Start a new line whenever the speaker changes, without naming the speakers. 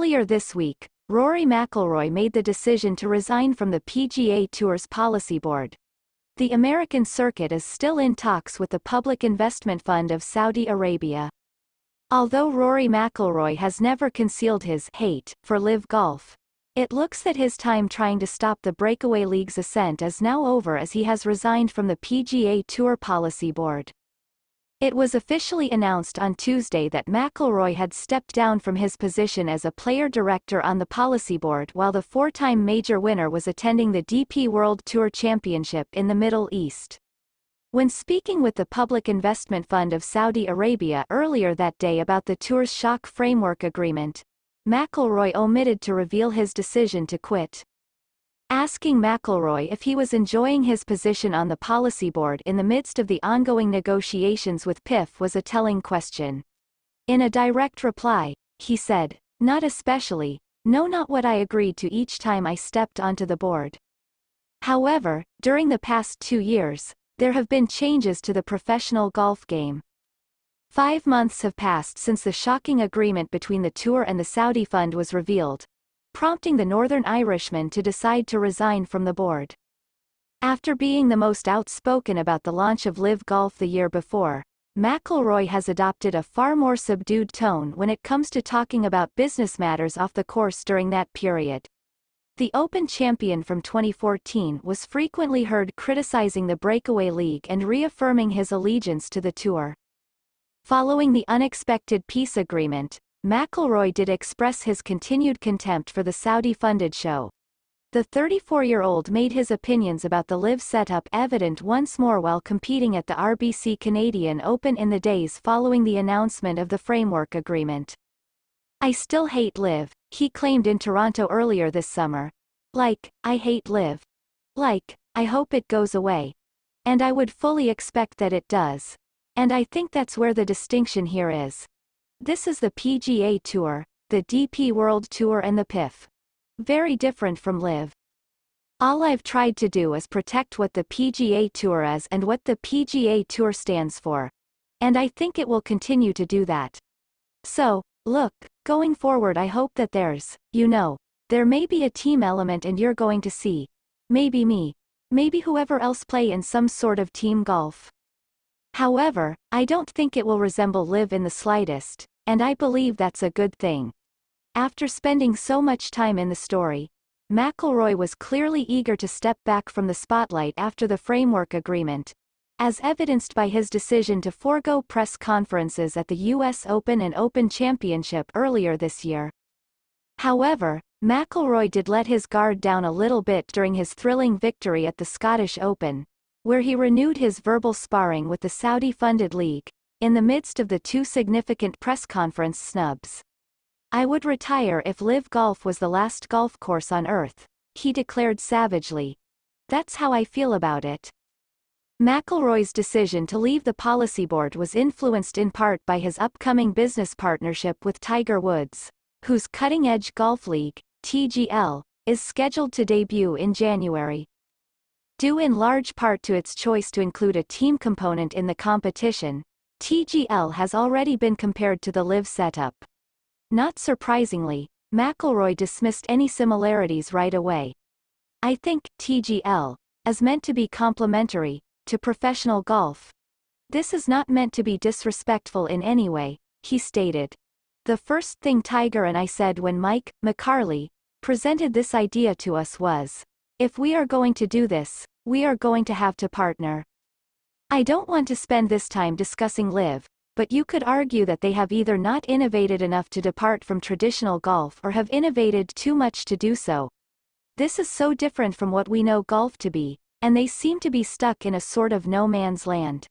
Earlier this week, Rory McIlroy made the decision to resign from the PGA Tour's policy board. The American circuit is still in talks with the Public Investment Fund of Saudi Arabia. Although Rory McIlroy has never concealed his hate for LIV Golf, it looks that his time trying to stop the breakaway league's ascent is now over, as he has resigned from the PGA Tour Policy Board. It was officially announced on Tuesday that McIlroy had stepped down from his position as a player director on the policy board while the four-time major winner was attending the DP World Tour Championship in the Middle East. When speaking with the Public Investment Fund of Saudi Arabia earlier that day about the tour's shock framework agreement, McIlroy omitted to reveal his decision to quit. Asking McIlroy if he was enjoying his position on the policy board in the midst of the ongoing negotiations with PIF was a telling question. In a direct reply, he said, "Not especially, no, not what I agreed to each time I stepped onto the board. However, during the past 2 years, there have been changes to the professional golf game. 5 months have passed since the shocking agreement between the tour and the Saudi fund was revealed, prompting the Northern Irishman to decide to resign from the board. After being the most outspoken about the launch of LIV Golf the year before, McIlroy has adopted a far more subdued tone when it comes to talking about business matters off the course during that period. The Open champion from 2014 was frequently heard criticizing the breakaway league and reaffirming his allegiance to the tour. Following the unexpected peace agreement, McIlroy did express his continued contempt for the Saudi-funded show. The 34-year-old made his opinions about the LIV setup evident once more while competing at the RBC Canadian Open in the days following the announcement of the framework agreement. "I still hate LIV," he claimed in Toronto earlier this summer. "Like, I hate LIV. Like, I hope it goes away. And I would fully expect that it does. And I think that's where the distinction here is. This is the PGA Tour, the DP World Tour and the PIF. Very different from LIV. All I've tried to do is protect what the PGA Tour is and what the PGA Tour stands for. And I think it will continue to do that. So, look, going forward I hope that there may be a team element and you're going to see. Maybe me. Maybe whoever else play in some sort of team golf. However, I don't think it will resemble LIV in the slightest, and I believe that's a good thing." After spending so much time in the story, McIlroy was clearly eager to step back from the spotlight after the framework agreement, as evidenced by his decision to forego press conferences at the US Open and Open Championship earlier this year. However, McIlroy did let his guard down a little bit during his thrilling victory at the Scottish Open, where he renewed his verbal sparring with the Saudi-funded league, in the midst of the 2 significant press conference snubs. "I would retire if LIV Golf was the last golf course on earth," he declared savagely. "That's how I feel about it." McIlroy's decision to leave the policy board was influenced in part by his upcoming business partnership with Tiger Woods, whose cutting-edge golf league, TGL, is scheduled to debut in January. Due in large part to its choice to include a team component in the competition, TGL has already been compared to the LIV setup. Not surprisingly, McIlroy dismissed any similarities right away. "I think TGL is meant to be complementary to professional golf. This is not meant to be disrespectful in any way," he stated. "The first thing Tiger and I said when Mike McCarley presented this idea to us was, if we are going to do this, we are going to have to partner. I don't want to spend this time discussing LIV, but you could argue that they have either not innovated enough to depart from traditional golf or have innovated too much to do so. This is so different from what we know golf to be, and they seem to be stuck in a sort of no man's land.